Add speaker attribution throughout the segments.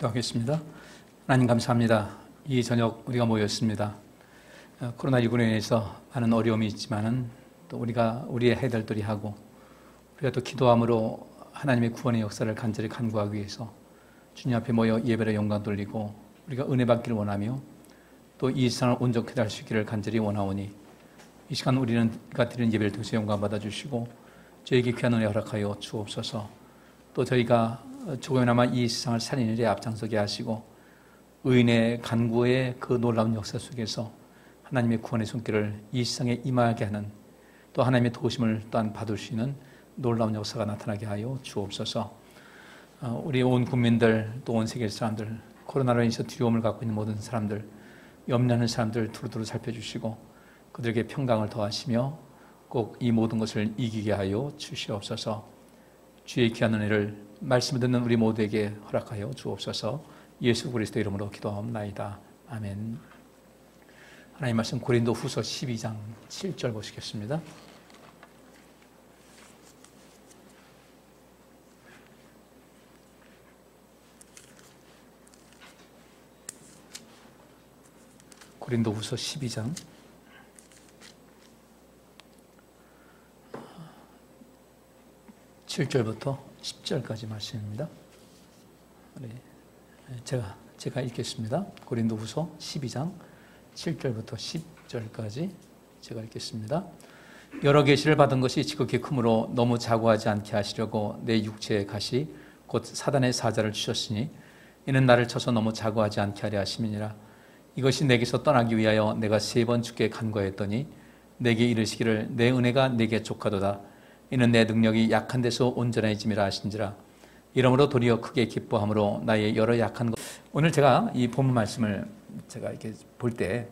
Speaker 1: 기도하겠습니다. 하나님 감사합니다. 이 저녁 우리가 모였습니다. 코로나19로 인해서 많은 어려움이 있지만은 또 우리가 우리의 해야 될 도리 하고 우리가 또 기도함으로 하나님의 구원의 역사를 간절히 간구하기 위해서 주님 앞에 모여 예배를 영광 돌리고 우리가 은혜 받기를 원하며 또 이 세상을 온전케 할 수 있기를 간절히 원하오니 이 시간 우리가 드리는 예배를 통해서 영광 받아주시고 저에게 귀한 은혜 허락하여 주옵소서. 또 저희가 조금이나마 이 세상을 살리는 일에 앞장서게 하시고 의인의 간구의 그 놀라운 역사 속에서 하나님의 구원의 손길을 이 세상에 임하게 하는 또 하나님의 도우심을 또한 받을 수 있는 놀라운 역사가 나타나게 하여 주옵소서. 우리 온 국민들 또 온 세계 사람들 코로나로 인해서 두려움을 갖고 있는 모든 사람들 염려하는 사람들 두루두루 살펴주시고 그들에게 평강을 더하시며 꼭 이 모든 것을 이기게 하여 주시옵소서. 주의 귀한 은혜를 말씀을 듣는 우리 모두에게 허락하여 주옵소서. 예수 그리스도 이름으로 기도하옵나이다. 아멘. 하나님 말씀 고린도 후서 12장 7절 보시겠습니다. 고린도 후서 12장 7절부터 10절까지 말씀입니다. 네, 제가 읽겠습니다. 고린도 후서 12장 7절부터 10절까지 제가 읽겠습니다. 여러 계시를 받은 것이 지극히 크므로 너무 자고하지 않게 하시려고 내 육체의 가시 곧 사단의 사자를 주셨으니 이는 나를 쳐서 너무 자고하지 않게 하려 하심이니라. 이것이 내게서 떠나기 위하여 내가 3번 주께 간구하였더니 내게 이르시기를 내 은혜가 내게 족하도다. 이는 내 능력이 약한 데서 온전해짐이라 하신지라. 이러므로 도리어 크게 기뻐함으로 나의 여러 약한 것. 오늘 제가 이 본문 말씀을 제가 이렇게 볼 때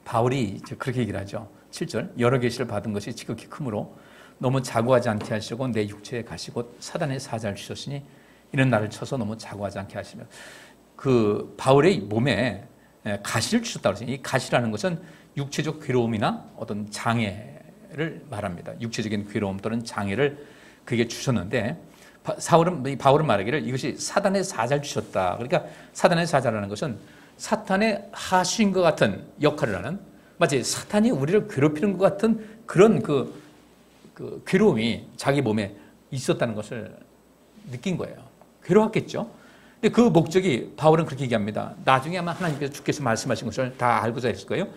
Speaker 1: 바울이 그렇게 얘기를 하죠. 7절 여러 계시를 받은 것이 지극히 크므로 너무 자고하지 않게 하시고 내 육체에 가시 곧 사단의 사자를 주셨으니 이는 나를 쳐서 너무 자고하지 않게 하시며 그 바울의 몸에 가시를 주셨다고 했어요. 이 가시라는 것은 육체적 괴로움이나 어떤 장애를 말합니다. 육체적인 괴로움 또는 장애를 그게 주셨는데 바울은 말하기를 이것이 사단의 사자를 주셨다. 그러니까 사단의 사자라는 것은 사탄의 하수인 것 같은 역할을 하는 마치 사탄이 우리를 괴롭히는 것 같은 그런 그 괴로움이 자기 몸에 있었다는 것을 느낀 거예요. 괴로웠겠죠. 근데 그 목적이 바울은 그렇게 얘기합니다. 나중에 아마 하나님께서 주께서 말씀하신 것을 다 알고자 했을 거예요.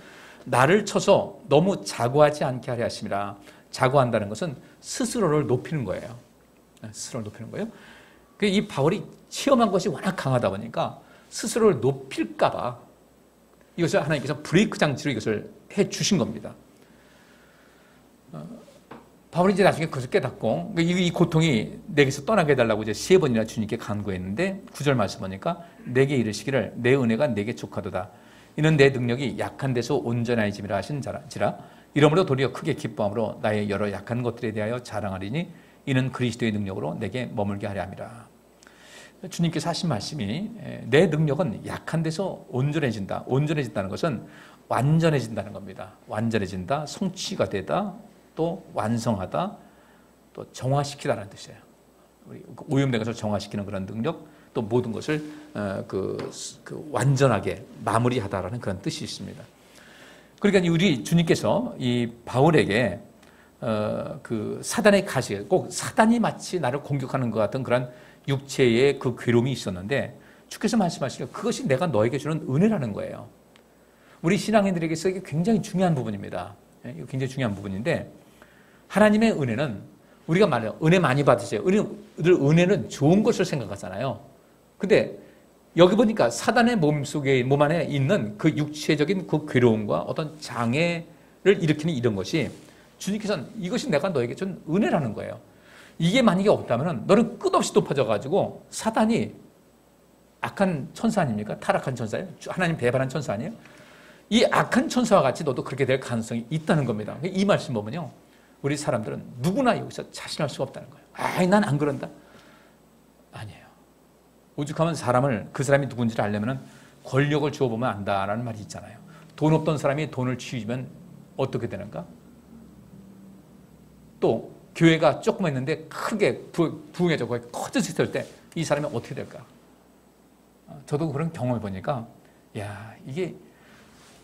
Speaker 1: 나를 쳐서 너무 자고하지 않게 하려 하심이라. 자고한다는 것은 스스로를 높이는 거예요. 스스로를 높이는 거예요. 이 바울이 체험한 것이 워낙 강하다 보니까 스스로를 높일까 봐 이것을 하나님께서 브레이크 장치로 이것을 해 주신 겁니다. 바울이 이제 나중에 그것을 깨닫고 이 고통이 내게서 떠나게 해달라고 이제 3번이나 주님께 간구했는데 9절 말씀 보니까 내게 이르시기를 내 은혜가 내게 족하도다. 이는 내 능력이 약한 데서 온전해짐이라 하신지라. 이러므로 도리어 크게 기뻐함으로 나의 여러 약한 것들에 대하여 자랑하리니 이는 그리스도의 능력으로 내게 머물게 하려 함이라. 주님께서 하신 말씀이 내 능력은 약한 데서 온전해진다. 온전해진다는 것은 완전해진다는 겁니다. 완전해진다, 성취가 되다, 또 완성하다, 또 정화시키다라는 뜻이에요. 오염된 것을 정화시키는 그런 능력, 또 모든 것을 완전하게 마무리하다라는 그런 뜻이 있습니다. 그러니까 우리 주님께서 이 바울에게 그 사단의 가시, 꼭 사단이 마치 나를 공격하는 것 같은 그런 육체의 그 괴로움이 있었는데 주께서 말씀하시기를 그것이 내가 너에게 주는 은혜라는 거예요. 우리 신앙인들에게서 이게 굉장히 중요한 부분입니다. 이거 굉장히 중요한 부분인데 하나님의 은혜는 우리가 말해요. 은혜 많이 받으세요. 은혜는 좋은 것을 생각하잖아요. 근데 여기 보니까 사단의 몸 안에 있는 그 육체적인 그 괴로움과 어떤 장애를 일으키는 이런 것이 주님께서는 이것이 내가 너에게 준 은혜라는 거예요. 이게 만약에 없다면 너는 끝없이 높아져가지고 사단이 악한 천사 아닙니까? 타락한 천사예요. 하나님 배반한 천사 아니에요? 이 악한 천사와 같이 너도 그렇게 될 가능성이 있다는 겁니다. 이 말씀 보면요. 우리 사람들은 누구나 여기서 자신할 수가 없다는 거예요. 난 안 그런다. 아니에요. 오죽하면 그 사람이 누군지를 알려면 권력을 주어보면 안다라는 말이 있잖아요. 돈 없던 사람이 돈을 쥐면 어떻게 되는가? 또 교회가 조그맣는데 크게 부흥해져 커졌을 때 이 사람이 어떻게 될까? 저도 그런 경험을 보니까 야, 이게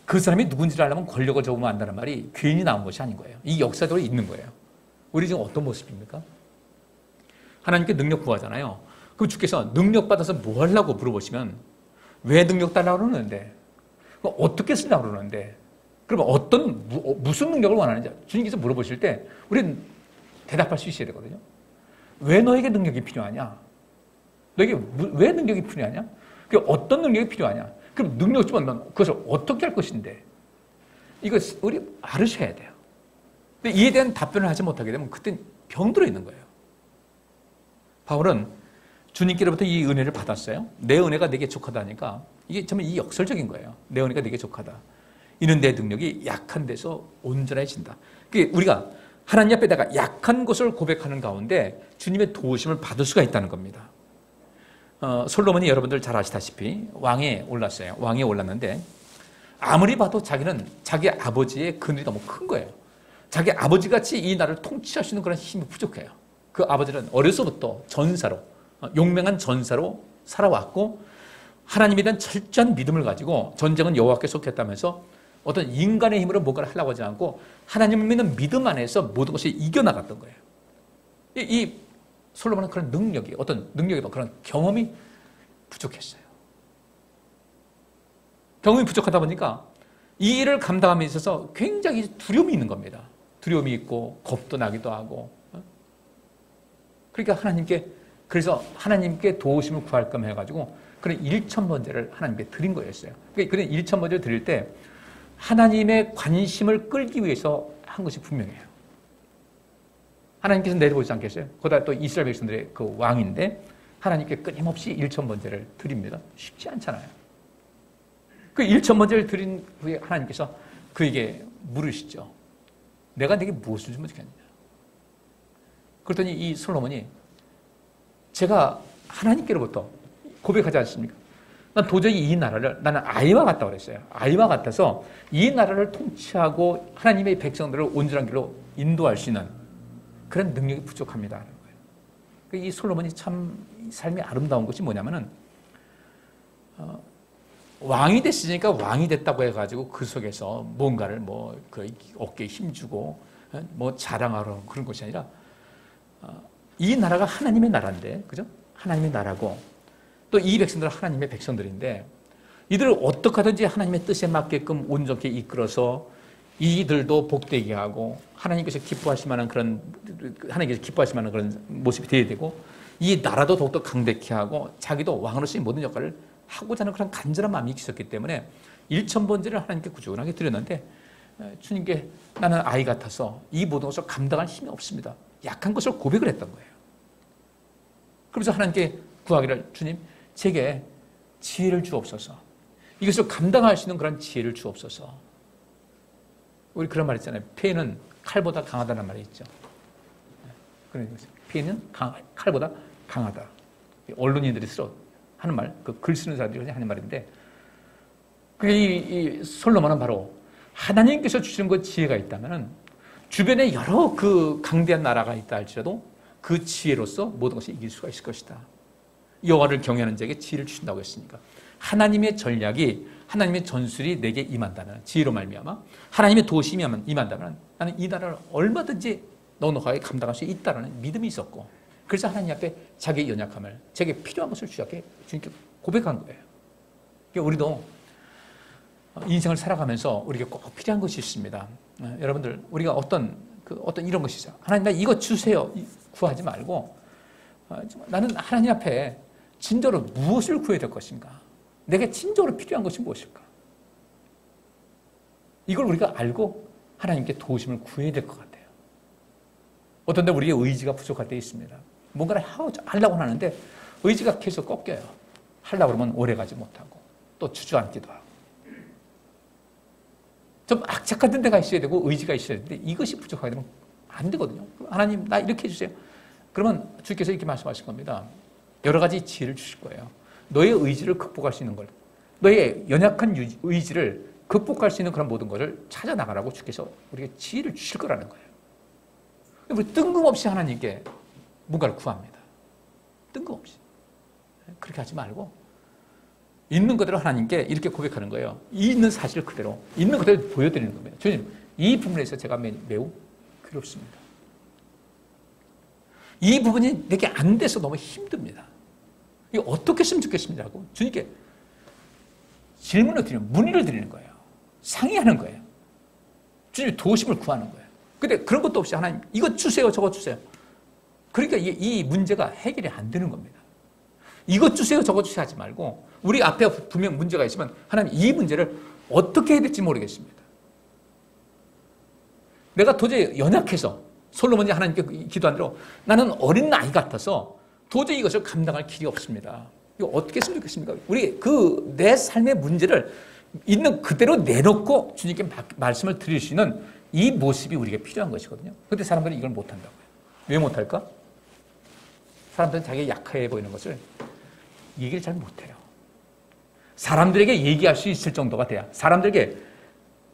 Speaker 1: 그 사람이 누군지를 알려면 권력을 적으면 안다는 말이 괜히 나온 것이 아닌 거예요. 이 역사적으로 있는 거예요. 우리 지금 어떤 모습입니까? 하나님께 능력 구하잖아요. 그럼 주께서 능력 받아서 뭐 하려고 물어보시면 왜 능력 달라고 그러는데, 어떻게 쓰려고 그러는데, 그러면 무슨 능력을 원하는지 주님께서 물어보실 때 우리는 대답할 수 있어야 되거든요. 왜 너에게 능력이 필요하냐? 너에게 왜 능력이 필요하냐? 어떤 능력이 필요하냐? 그럼 능력 주면 넌 그것을 어떻게 할 것인데? 이거 우리 알으셔야 돼요. 근데 이에 대한 답변을 하지 못하게 되면 그땐 병들어 있는 거예요. 바울은 주님께로부터 이 은혜를 받았어요. 내 은혜가 내게 족하다니까 이게 정말 이 역설적인 거예요. 내 은혜가 내게 족하다. 이는 내 능력이 약한 데서 온전해진다. 우리가 하나님 앞에다가 약한 것을 고백하는 가운데 주님의 도우심을 받을 수가 있다는 겁니다. 솔로몬이 여러분들 잘 아시다시피 왕에 올랐어요. 왕에 올랐는데 아무리 봐도 자기는 자기 아버지의 그늘이 너무 큰 거예요. 자기 아버지같이 이 나라를 통치할 수 있는 그런 힘이 부족해요. 그 아버지는 어려서부터 전사로, 용맹한 전사로 살아왔고 하나님에 대한 철저한 믿음을 가지고 전쟁은 여호와께 속했다면서 어떤 인간의 힘으로 뭔가를 하려고 하지 않고 하나님을 믿는 믿음 안에서 모든 것을 이겨나갔던 거예요. 이 솔로몬은 그런 능력이, 어떤 능력이든 그런 경험이 부족했어요. 경험이 부족하다 보니까 이 일을 감당함에 있어서 굉장히 두려움이 있는 겁니다. 두려움이 있고 겁도 나기도 하고. 그러니까 그래서 하나님께 도우심을 구할 겸 해가지고 그런 일천번제를 하나님께 드린 거였어요. 그런 일천번제를 드릴 때 하나님의 관심을 끌기 위해서 한 것이 분명해요. 하나님께서 내려오지 않겠어요? 거기다 또 이스라엘 백성들의 그 왕인데 하나님께 끊임없이 일천번제를 드립니다. 쉽지 않잖아요. 그 일천번제를 드린 후에 하나님께서 그에게 물으시죠. 내가 네게 무엇을 주면 좋겠느냐? 그랬더니 이 솔로몬이 제가 하나님께로부터 고백하지 않습니까? 난 도저히 이 나라를 나는 아이와 같다고 그랬어요. 아이와 같아서 이 나라를 통치하고 하나님의 백성들을 온전한 길로 인도할 수 있는 그런 능력이 부족합니다. 하는 거예요. 이 솔로몬이 참 삶이 아름다운 것이 뭐냐면은 왕이 됐으니까 왕이 됐다고 해가지고 그 속에서 뭔가를 그 어깨에 힘주고 자랑하러 그런 것이 아니라 이 나라가 하나님의 나라인데, 그죠? 하나님의 나라고 또 이 백성들은 하나님의 백성들인데 이들을 어떻게 하든지 하나님의 뜻에 맞게끔 온전히 이끌어서 이들도 복되게 하고 하나님께서 기뻐하실 만한 그런 모습이 되어야 되고 이 나라도 더욱더 강대케 하고 자기도 왕으로서의 모든 역할을 하고자 하는 그런 간절한 마음이 있었기 때문에 일천번제를 하나님께 꾸준하게 드렸는데 주님께 나는 아이 같아서 이 모든 것을 감당할 힘이 없습니다. 약한 것을 고백을 했던 거예요. 그러면서 하나님께 구하기를 주님 제게 지혜를 주옵소서. 이것을 감당할 수 있는 그런 지혜를 주옵소서. 우리 그런 말 있잖아요. 폐는 칼보다 강하다는 말이 있죠. 폐는 칼보다 강하다. 언론인들이 하는 말, 그 글 쓰는 사람들이 하는 말인데 이 솔로몬은 바로 하나님께서 주시는 그 지혜가 있다면 주변에 여러 그 강대한 나라가 있다 할지라도 그 지혜로서 모든 것을 이길 수가 있을 것이다. 여호와를 경외하는 자에게 지혜를 주신다고 했으니까 하나님의 전략이 하나님의 전술이 내게 임한다면 지혜로 말미암아 하나님의 도심이 임한다면 나는 이 나라를 얼마든지 넉넉하게 감당할 수 있다는 믿음이 있었고 그래서 하나님 앞에 자기의 연약함을 제게 필요한 것을 주님께 고백한 거예요. 그러니까 우리도 인생을 살아가면서 우리에게 꼭 필요한 것이 있습니다. 여러분들 우리가 어떤 이런 것이죠. 하나님 나 이거 주세요 구하지 말고 나는 하나님 앞에 진정으로 무엇을 구해야 될 것인가? 내게 진정으로 필요한 것이 무엇일까? 이걸 우리가 알고 하나님께 도우심을 구해야 될 것 같아요. 어떤 데 우리의 의지가 부족할 때 있습니다. 뭔가를 하려고 하는데 의지가 계속 꺾여요. 하려고 그러면 오래가지 못하고 또 주저앉기도 하고 좀 악착같은 데가 있어야 되고 의지가 있어야 되는데 이것이 부족하게 되면 안 되거든요. 하나님 나 이렇게 해주세요. 그러면 주께서 이렇게 말씀하실 겁니다. 여러 가지 지혜를 주실 거예요. 너의 의지를 극복할 수 있는 걸, 너의 연약한 의지를 극복할 수 있는 그런 모든 것을 찾아나가라고 주께서 우리에게 지혜를 주실 거라는 거예요. 우리 뜬금없이 하나님께 뭔가를 구합니다. 뜬금없이. 그렇게 하지 말고 있는 그대로 하나님께 이렇게 고백하는 거예요. 있는 사실 그대로, 있는 그대로 보여드리는 겁니다. 주님, 이 부분에서 제가 매우 괴롭습니다. 이 부분이 내게 안 돼서 너무 힘듭니다. 이거 어떻게 했으면 좋겠습니다 하고 주님께 질문을 드리는, 문의를 드리는 거예요. 상의하는 거예요. 주님 도심을 구하는 거예요. 근데 그런 것도 없이 하나님 이것 주세요, 저것 주세요. 그러니까 이 문제가 해결이 안 되는 겁니다. 이것 주세요, 저것 주세요 하지 말고 우리 앞에 분명 문제가 있으면 하나님 이 문제를 어떻게 해야 될지 모르겠습니다. 내가 도저히 연약해서 솔로몬이 하나님께 기도한 대로 나는 어린 아이 같아서 도저히 이것을 감당할 길이 없습니다. 이거 어떻게 했으면 좋겠습니까? 우리 내 삶의 문제를 있는 그대로 내놓고 주님께 말씀을 드릴 수 있는 이 모습이 우리에게 필요한 것이거든요. 그런데 사람들은 이걸 못한다고요. 왜 못할까? 사람들은 자기가 약해 보이는 것을 얘기를 잘 못해요. 사람들에게 얘기할 수 있을 정도가 돼야, 사람들에게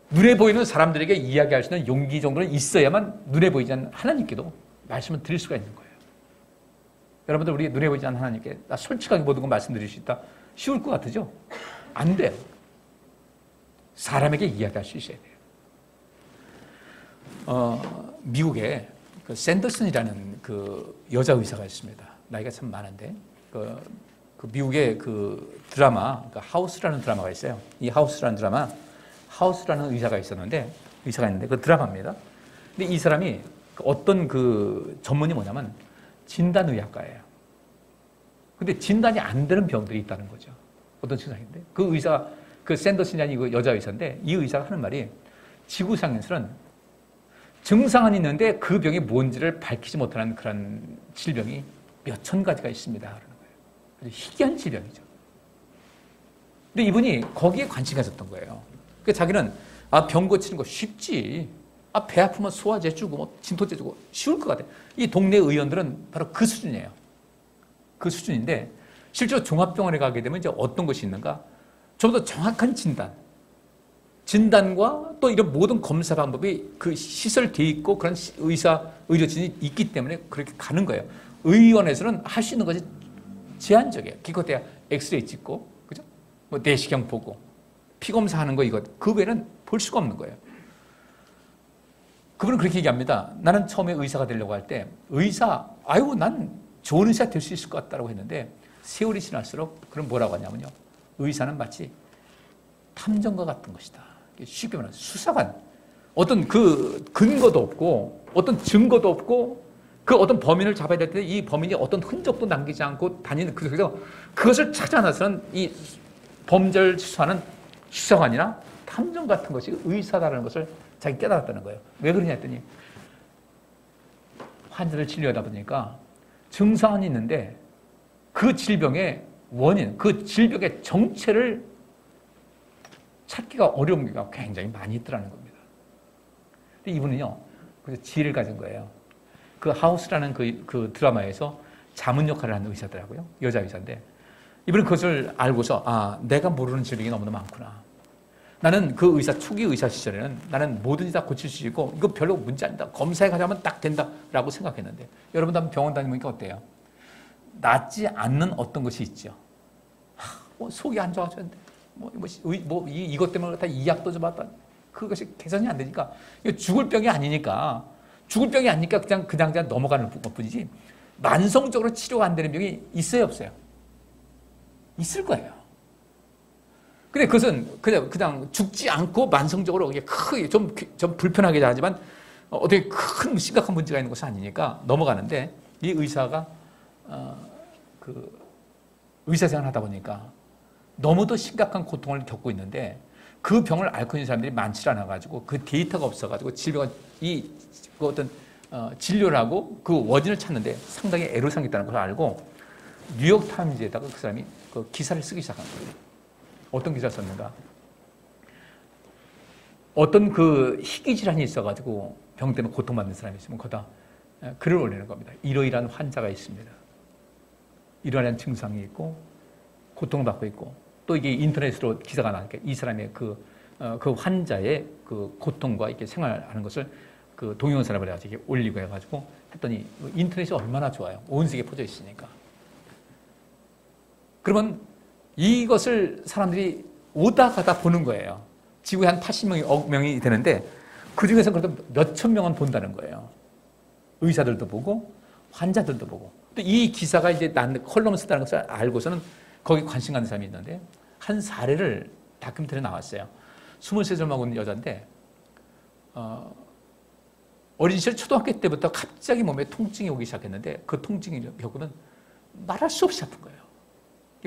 Speaker 1: 눈에 보이는 사람들에게 이야기할 수 있는 용기 정도는 있어야만 눈에 보이지 않는 하나님께도 말씀을 드릴 수가 있는 거예요. 여러분들 우리 눈에 보이지 않는 하나님께 나 솔직하게 모든 걸 말씀드릴 수 있다? 쉬울 것 같으죠? 안 돼요. 사람에게 이야기할 수 있어야 돼요. 미국에 그 샌더슨이라는 그 여자 의사가 있습니다. 나이가 참 많은데 그 미국의 그 드라마, 그 하우스라는 드라마가 있어요. 이 하우스라는 드라마, 하우스라는 의사가 있었는데 그 드라마입니다. 근데 이 사람이 어떤 그 전문이 뭐냐면 진단의학과예요. 근데 진단이 안 되는 병들이 있다는 거죠. 어떤 증상인데 그 의사, 그 샌더슨이라는 그 여자 의사인데 이 의사가 하는 말이 지구상에서는 증상은 있는데 그 병이 뭔지를 밝히지 못하는 그런 질병이 몇천 가지가 있습니다. 그러는 거예요. 아주 희귀한 질병이죠. 근데 이분이 거기에 관심이 가졌던 거예요. 그러니까 자기는 병 고치는 거 쉽지. 배 아프면 소화제 주고 뭐 진통제 주고 쉬울 것 같아. 이 동네 의원들은 바로 그 수준이에요. 그 수준인데 실제로 종합병원에 가게 되면 이제 어떤 것이 있는가? 좀 더 정확한 진단과 또 이런 모든 검사 방법이 그 시설되어 있고 그런 의료진이 있기 때문에 그렇게 가는 거예요. 의원에서는 할 수 있는 것이 제한적이에요. 기껏해야 엑스레이 찍고, 그죠? 뭐 내시경 보고, 피 검사하는 거 이거 그 외에는 볼 수가 없는 거예요. 그분은 그렇게 얘기합니다. 나는 처음에 의사가 되려고 할 때 난 좋은 의사 될 수 있을 것 같다고 했는데 세월이 지날수록 그럼 뭐라고 하냐면요. 의사는 마치 탐정과 같은 것이다. 쉽게 말하면 수사관. 어떤 그 근거도 없고 어떤 증거도 없고 그 어떤 범인을 잡아야 될 때 이 범인이 어떤 흔적도 남기지 않고 다니는 그래서 그것을 찾아나서는 이 범죄를 수사하는 수사관이나 탐정 같은 것이 의사다라는 것을 자기 깨달았다는 거예요. 왜 그러냐 했더니 환자를 진료하다 보니까 증상은 있는데 그 질병의 원인, 그 질병의 정체를 찾기가 어려운 게 굉장히 많이 있더라는 겁니다. 근데 이분은요, 그래서 지혜를 가진 거예요. 그 하우스라는 그 드라마에서 자문 역할을 하는 의사더라고요. 여자 의사인데 이분은 그것을 알고서 내가 모르는 질병이 너무나 많구나. 나는 그 초기 의사 시절에는 나는 뭐든지 다 고칠 수 있고 이거 별로 문제 아니다. 검사에 가자면 딱 된다라고 생각했는데 여러분도 한번 병원 다니니까 어때요? 낫지 않는 어떤 것이 있죠. 속이 안 좋아졌는데 이것 때문에 다 이 약도 줘봤다. 그것이 개선이 안 되니까 이거 죽을 병이 아니니까 그냥 넘어가는 것뿐이지 만성적으로 치료가 안 되는 병이 있어요, 없어요? 있을 거예요. 근데 그것은 그냥 죽지 않고 만성적으로 크게 좀 불편하게 하지만 어떻게 큰 심각한 문제가 있는 것은 아니니까 넘어가는데 이 의사가 의사 생활을 하다 보니까 너무도 심각한 고통을 겪고 있는데 그 병을 앓고 있는 사람들이 많지 않아가지고 그 데이터가 없어가지고 어떤 진료를 하고 그 원인을 찾는데 상당히 애로사항이 있다는 것을 알고 뉴욕타임즈에다가 그 사람이 그 기사를 쓰기 시작한 거예요. 어떤 기사를 썼는가? 어떤 그 희귀 질환이 있어가지고 병 때문에 고통받는 사람이 있으면 거기다 글을 올리는 겁니다. 이러이러한 환자가 있습니다. 이러한 증상이 있고 고통을 받고 있고 또 이게 인터넷으로 기사가 나니까 이 사람의 그 환자의 그 고통과 이렇게 생활하는 것을 그 동영상을 해가지고 이렇게 올리고 해가지고 했더니 인터넷이 얼마나 좋아요. 온 세계에 퍼져 있으니까. 그러면 이것을 사람들이 오다 가다 보는 거예요. 지구에 한 80명이, 억 명이 되는데 그 중에서 그래도 몇천 명은 본다는 거예요. 의사들도 보고 환자들도 보고. 또 이 기사가 이제 난 컬럼을 쓰다는 것을 알고서는 거기 관심 갖는 사람이 있는데 한 사례를 다큐멘터리에 나왔어요. 23살 먹은 여자인데 어린 시절 초등학교 때부터 갑자기 몸에 통증이 오기 시작했는데 그 통증이 겪으면 말할 수 없이 아픈 거예요.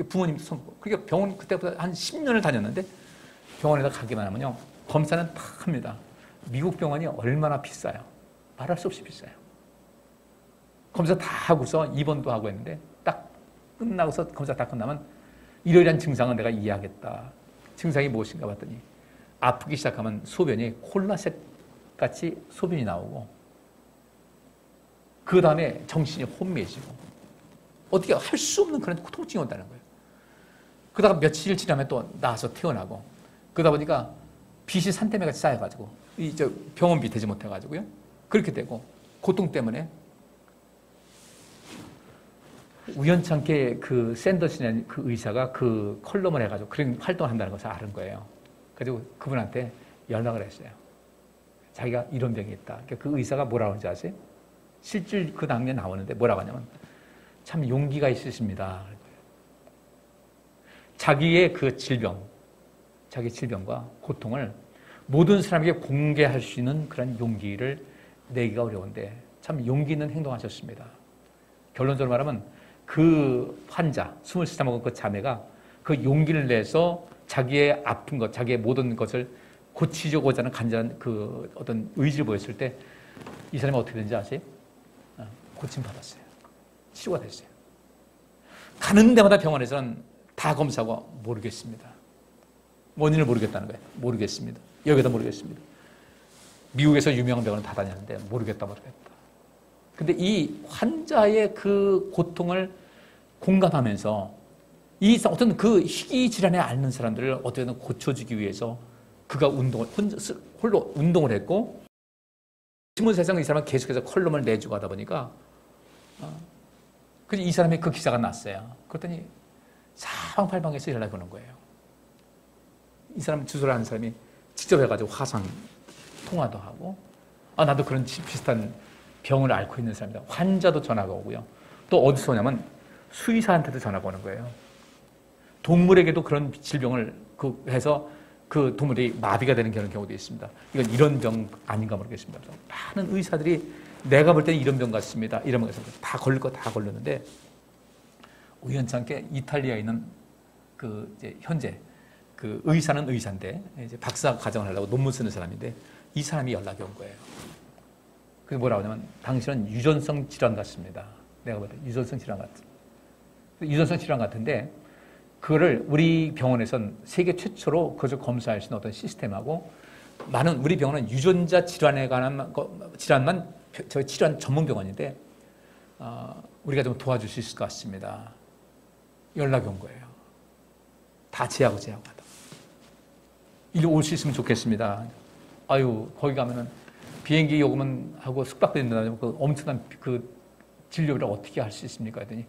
Speaker 1: 부모님도 손고. 그러니까 병원 그때부터 한 10년을 다녔는데 병원에다 가기만 하면요. 검사는 다 합니다. 미국 병원이 얼마나 비싸요. 말할 수 없이 비싸요. 검사 다 하고서 입원도 하고 했는데 딱 끝나고서 검사 다 끝나면 이러이러한 증상은 내가 이해하겠다. 증상이 무엇인가 봤더니 아프기 시작하면 소변이 콜라색 같이 소변이 나오고 그 다음에 정신이 혼미해지고 어떻게 할 수 없는 그런 통증이 온다는 거예요. 그러다가 며칠 지나면 또 나와서 태어나고 그러다 보니까 빚이 산더미같이 쌓여가지고 이 병원비 되지 못해가지고요. 그렇게 되고 고통 때문에 우연찮게 그 샌더슨이라는 그 의사가 그 컬럼을 해가지고 그런 활동을 한다는 것을 아는 거예요. 그리고 그분한테 연락을 했어요. 자기가 이런 병이 있다. 그 의사가 뭐라고 하는지 아세요? 실질 그 당시에 나오는데 뭐라고 하냐면 참 용기가 있으십니다. 자기의 그 질병, 자기 질병과 고통을 모든 사람에게 공개할 수 있는 그런 용기를 내기가 어려운데 참 용기 있는 행동하셨습니다. 결론적으로 말하면 그 환자, 23살 먹은 그 자매가 그 용기를 내서 자기의 아픈 것, 자기의 모든 것을 고치려고자 하는 간절한 그 어떤 의지를 보였을 때 이 사람이 어떻게 되는지 아세요? 고침받았어요. 치료가 됐어요. 가는 데마다 병원에서는 다 검사하고 모르겠습니다. 원인을 모르겠다는 거예요. 모르겠습니다. 여기다 모르겠습니다. 미국에서 유명한 병원은 다 다녔는데 모르겠다. 근데 이 환자의 그 고통을 공감하면서 이 어떤 그 희귀 질환에 앓는 사람들을 어떻게든 고쳐주기 위해서 그가 홀로 운동을 했고 신문사에서는 이 사람은 계속해서 컬럼을 내주고 하다 보니까 그래서 이 사람의 그 기사가 났어요. 그랬더니 사방팔방에서 연락이 오는 거예요. 이 사람 주소를 아는 사람이 직접 해가지고 화상 통화도 하고 나도 그런 비슷한 병을 앓고 있는 사람이다. 환자도 전화가 오고요. 또 어디서 오냐면 수의사한테도 전화가 오는 거예요. 동물에게도 그런 질병을 해서 그 동물이 마비가 되는 그런 경우도 있습니다. 이건 이런 병 아닌가 모르겠습니다. 많은 의사들이 내가 볼 때는 이런 병 같습니다. 이런 병 같습니다. 다 걸릴 거 다 걸렸는데 우연찮게 이탈리아에 있는 그 이제 현재 그 의사는 의사인데 이제 박사 과정을 하려고 논문 쓰는 사람인데 이 사람이 연락이 온 거예요. 그게 뭐라고 하냐면 당신은 유전성 질환 같습니다. 내가 볼 때 유전성 질환 같은. 유전성 질환 같은데 그거를 우리 병원에선 세계 최초로 그것을 검사할 수 있는 어떤 시스템하고 많은 우리 병원은 유전자 질환에 관한 질환만 저 질환 전문 병원인데 우리가 좀 도와줄 수 있을 것 같습니다. 연락이 온 거예요. 다 제하하다. 이리 올 수 있으면 좋겠습니다. 아유 거기 가면은 비행기 요금은 하고 숙박도 된다면 그 엄청난 그 진료를 어떻게 할 수 있습니까? 했더니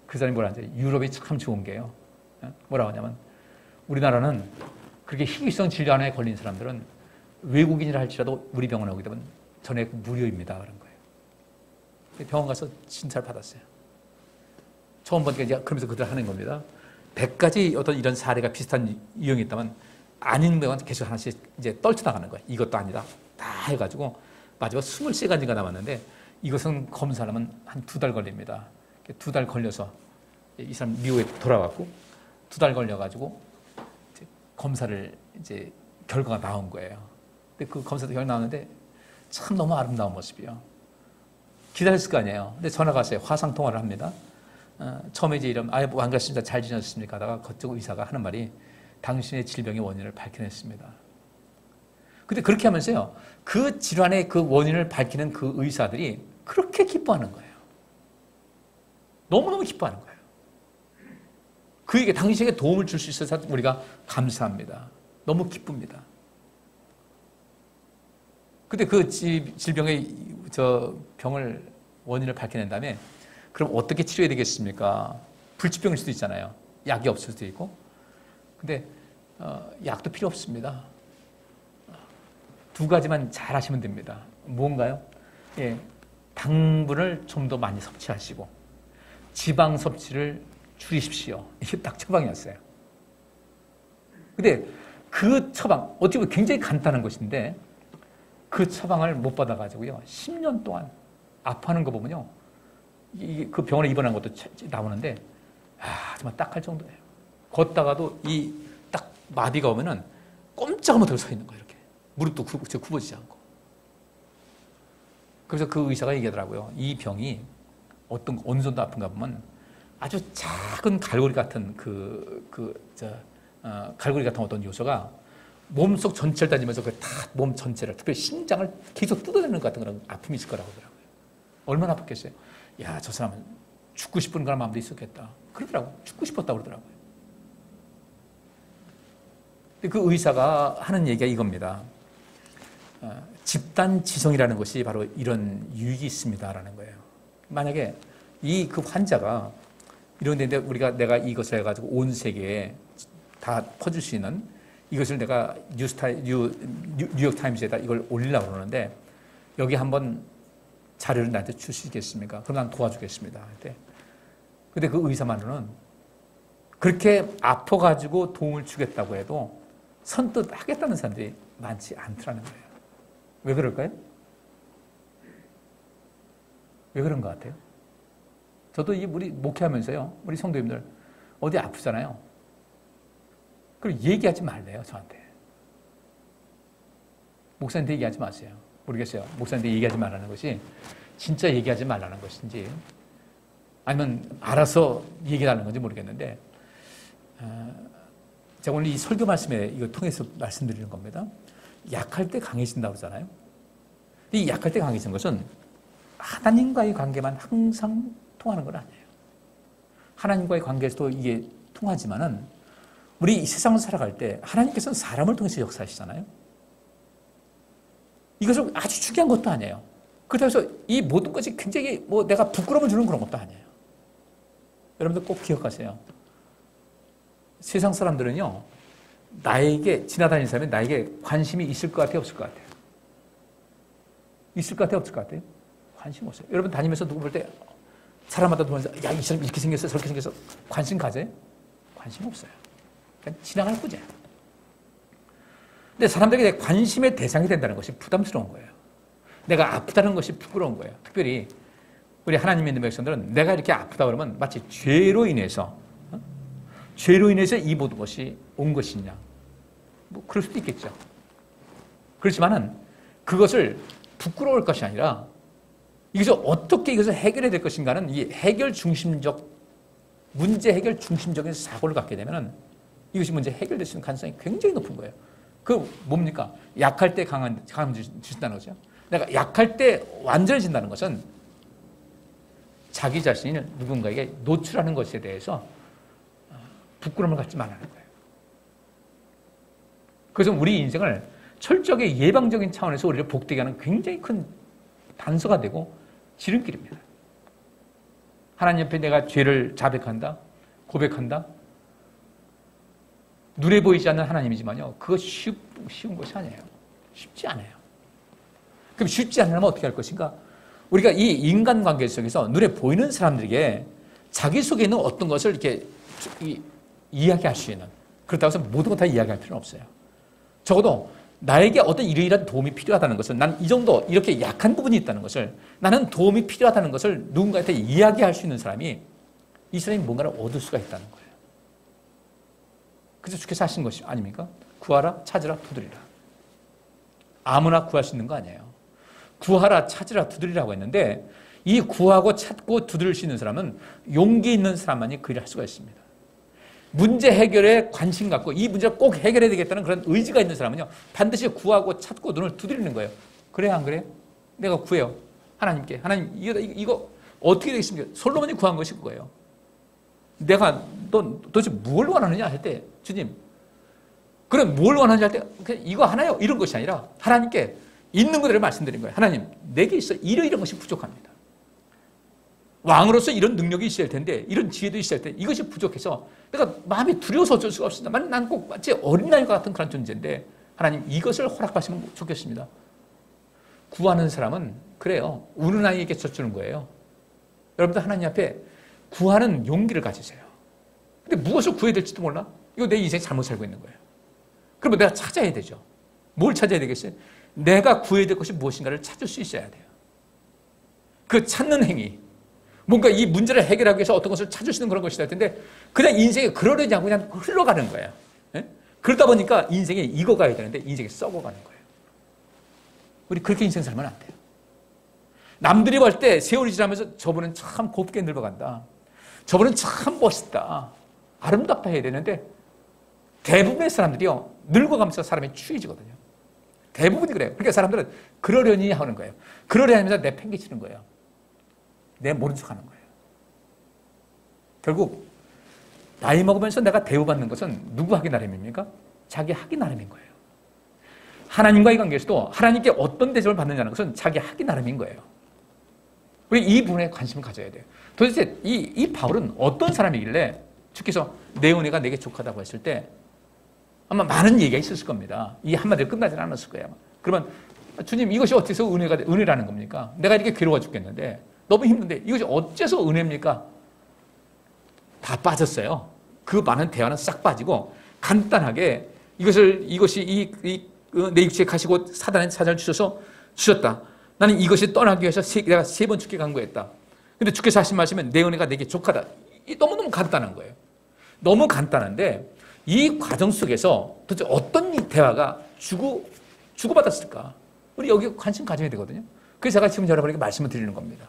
Speaker 1: 그 사람이 뭐라 하는지 유럽이 참 좋은 게요. 뭐라고 하냐면 우리나라는 그렇게 희귀성 질환에 걸린 사람들은 외국인이라 할지라도 우리 병원에 오게 되면 전액 무료입니다. 그런 거예요. 병원 가서 진찰 받았어요. 처음 보니까 이제 그러면서 그들 하는 겁니다. 100가지 어떤 이런 사례가 비슷한 유형이 있다면 아닌 병원 계속 하나씩 이제 떨쳐나가는 거예요. 이것도 아니다. 다 해가지고 마지막 23가지가 남았는데 이것은 검사하려면 한 2달 걸립니다. 2달 걸려서 이 사람 미국에 돌아갔고 2달 걸려가지고 이제 검사를 이제 결과가 나온 거예요. 근데 그 검사도 결과 나왔는데 참 너무 아름다운 모습이요. 기다렸을 거 아니에요. 근데 전화가 왔어요. 화상 통화를 합니다. 처음에 이제 이런 반갑습니다. 잘 지냈습니까? 하다가 그쪽 의사가 하는 말이 당신의 질병의 원인을 밝혀냈습니다. 근데 그렇게 하면서요. 그 질환의 그 원인을 밝히는 그 의사들이 그렇게 기뻐하는 거예요. 너무너무 기뻐하는 거예요. 그에게 당신에게 도움을 줄 수 있어서 우리가 감사합니다. 너무 기쁩니다. 근데 그 질병의 병을 원인을 밝혀낸 다음에 그럼 어떻게 치료해야 되겠습니까? 불치병일 수도 있잖아요. 약이 없을 수도 있고. 근데 약도 필요 없습니다. 두 가지만 잘 하시면 됩니다. 뭔가요? 예, 당분을 좀 더 많이 섭취하시고 지방 섭취를 줄이십시오. 이게 딱 처방이었어요. 근데 그 처방, 어떻게 보면 굉장히 간단한 것인데 그 처방을 못 받아가지고요. 10년 동안 아파하는 거 보면요. 그 병원에 입원한 것도 나오는데, 정말 딱할 정도예요. 걷다가도 이 딱 마비가 오면은 꼼짝을 못하고 서 있는 거예요. 이렇게. 무릎도 굽어지지 않고. 그래서 그 의사가 얘기하더라고요. 이 병이 어느 정도 아픈가 보면 아주 작은 갈고리 같은 갈고리 같은 어떤 요소가 몸속 전체를 다니면서 몸 전체를, 특별히 심장을 계속 뜯어내는 것 같은 그런 아픔이 있을 거라고 하더라고요. 얼마나 아팠겠어요? 야, 저 사람은 죽고 싶은 그런 마음도 있었겠다. 그러더라고요. 죽고 싶었다고 그러더라고요. 그 의사가 하는 얘기가 이겁니다. 집단 지성이라는 것이 바로 이런 유익이 있습니다라는 거예요. 만약에 그 환자가 이런 데인데 내가 이것을 해가지고 온 세계에 다 퍼줄 수 있는 이것을 내가 뉴욕 타임즈에다 이걸 올리려고 그러는데 여기 한번 자료를 나한테 줄 수 있겠습니까? 그럼 난 도와주겠습니다. 근데 그 의사만으로는 그렇게 아파가지고 도움을 주겠다고 해도 선뜻 하겠다는 사람들이 많지 않더라는 거예요. 왜 그럴까요? 왜 그런 것 같아요? 저도 우리 목회하면서요, 우리 성도님들 어디 아프잖아요. 그럼 얘기하지 말래요, 저한테. 목사님한테 얘기하지 마세요. 모르겠어요. 목사님한테 얘기하지 말라는 것이 진짜 얘기하지 말라는 것인지 아니면 알아서 얘기하는 건지 모르겠는데 제가 오늘 이 설교 말씀에 이거 통해서 말씀드리는 겁니다. 약할 때 강해진다고 그러잖아요. 이 약할 때 강해진 것은 하나님과의 관계만 항상 통하는 건 아니에요. 하나님과의 관계에서도 이게 통하지만은 우리 이 세상을 살아갈 때 하나님께서는 사람을 통해서 역사하시잖아요. 이것은 아주 중요한 것도 아니에요. 그래서 이 모든 것이 굉장히 내가 부끄러움을 주는 그런 것도 아니에요. 여러분들 꼭 기억하세요. 세상 사람들은요, 나에게 지나다니는 사람이 나에게 관심이 있을 것 같아요, 없을 것 같아요? 있을 것 같아요, 없을 것 같아요? 관심 없어요. 여러분 다니면서 누구 볼 때 사람마다 보면서 야, 이 사람 이렇게 생겼어, 저렇게 생겼어, 관심 가져요? 관심 없어요. 그냥 지나갈 뿐이에요. 근데 사람들에게 관심의 대상이 된다는 것이 부담스러운 거예요. 내가 아프다는 것이 부끄러운 거예요. 특별히 우리 하나님 믿는 백성들은 내가 이렇게 아프다 그러면 마치 죄로 인해서 이 모든 것이 온 것이냐. 그럴 수도 있겠죠. 그렇지만은 그것을 부끄러울 것이 아니라 이것을 어떻게 이것을 해결해야 될 것인가는 이 문제 해결 중심적인 사고를 갖게 되면은 이것이 문제 해결될 수 있는 가능성이 굉장히 높은 거예요. 그 뭡니까? 약할 때 강함 주신다는 거죠. 내가 약할 때 완전해진다는 것은 자기 자신을 누군가에게 노출하는 것에 대해서 부끄러움을 갖지 말라는 거예요. 그래서 우리 인생을 철저하게 예방적인 차원에서 우리를 복되게 하는 굉장히 큰 단서가 되고 지름길입니다. 하나님 옆에 내가 죄를 자백한다, 고백한다. 눈에 보이지 않는 하나님이지만요, 그거 쉬운 것이 아니에요. 쉽지 않아요. 그럼 쉽지 않으면 어떻게 할 것인가? 우리가 이 인간관계 속에서 눈에 보이는 사람들에게 자기 속에 있는 어떤 것을 이렇게 이야기할 수 있는, 그렇다고 해서 모든 것 다 이야기할 필요는 없어요. 적어도 나에게 어떤 이러이러한 도움이 필요하다는 것을, 난 이 정도 이렇게 약한 부분이 있다는 것을, 나는 도움이 필요하다는 것을 누군가한테 이야기할 수 있는 사람이, 이 사람이 뭔가를 얻을 수가 있다는 거예요. 그래서 주께서 하신 것이 아닙니까? 구하라, 찾으라, 두드리라. 아무나 구할 수 있는 거 아니에요. 구하라, 찾으라, 두드리라고 했는데 이 구하고 찾고 두드릴 수 있는 사람은 용기 있는 사람만이 그 일을 할 수가 있습니다. 문제 해결에 관심 갖고 이 문제를 꼭 해결해야 되겠다는 그런 의지가 있는 사람은요, 반드시 구하고 찾고 눈을 두드리는 거예요. 그래요, 안 그래요? 내가 구해요. 하나님께. 하나님, 이거 어떻게 되겠습니까? 솔로몬이 구한 것이 그거예요. 내가 너 도대체 뭘 원하느냐 할 때, 주님, 그럼 뭘 원하느냐 할 때, 그냥 이거 하나요? 이런 것이 아니라 하나님께 있는 그대로 말씀드린 거예요. 하나님, 내게 있어 이런 것이 부족합니다. 왕으로서 이런 능력이 있어야 할 텐데, 이런 지혜도 있어야 할 텐데, 이것이 부족해서 내가 마음이 두려워서 어쩔 수가 없습니다. 난 꼭 마치 어린아이와 같은 그런 존재인데, 하나님 이것을 허락하시면 좋겠습니다. 구하는 사람은 그래요. 우는 아이에게 젖주는 거예요. 여러분들 하나님 앞에 구하는 용기를 가지세요. 근데 무엇을 구해야 될지도 몰라? 이거 내 인생 잘못 살고 있는 거예요. 그러면 내가 찾아야 되죠. 뭘 찾아야 되겠어요? 내가 구해야 될 것이 무엇인가를 찾을 수 있어야 돼요. 그 찾는 행위. 뭔가 이 문제를 해결하기 위해서 어떤 것을 찾을 수 있는 그런 것이 될 텐데, 그냥 인생에 그러려지 않고 그냥 흘러가는 거예요. 예? 그러다 보니까 인생에 익어가야 되는데 인생에 썩어가는 거예요. 우리 그렇게 인생 살면 안 돼요. 남들이 볼 때 세월이 지나면서 저분은 참 곱게 늙어간다. 저분은 참 멋있다. 아름답다 해야 되는데, 대부분의 사람들이요, 늙어가면서 사람이 추해지거든요. 대부분이 그래요. 그러니까 사람들은 그러려니 하는 거예요. 그러려 하면서 내팽개치는 거예요. 내 모른 척 하는 거예요. 결국 나이 먹으면서 내가 대우받는 것은 누구 하기 나름입니까? 자기 하기 나름인 거예요. 하나님과의 관계에서도 하나님께 어떤 대접을 받느냐는 것은 자기 하기 나름인 거예요. 우리 이 부분에 관심을 가져야 돼요. 도대체 이 바울은 어떤 사람이길래 주께서 내 은혜가 내게 족하다고 했을 때 아마 많은 얘기가 있었을 겁니다. 이 한마디로 끝나지는 않았을 거예요. 그러면 주님, 이것이 어째서 은혜라는 겁니까? 내가 이렇게 괴로워 죽겠는데, 너무 힘든데 이것이 어째서 은혜입니까? 다 빠졌어요. 그 많은 대화는 싹 빠지고 간단하게 이것이 내 육체에 가시고 사단의 사자를 주셨다. 나는 이것이 떠나기 위해서 내가 3번 주께 간구했다. 근데 주께서 하신 말씀은 내 은혜가 내게 족하다. 너무너무 간단한 거예요. 너무 간단한데 이 과정 속에서 도대체 어떤 대화가 주고받았을까? 우리 여기 관심 가져야 되거든요. 그래서 제가 지금 여러분에게 말씀을 드리는 겁니다.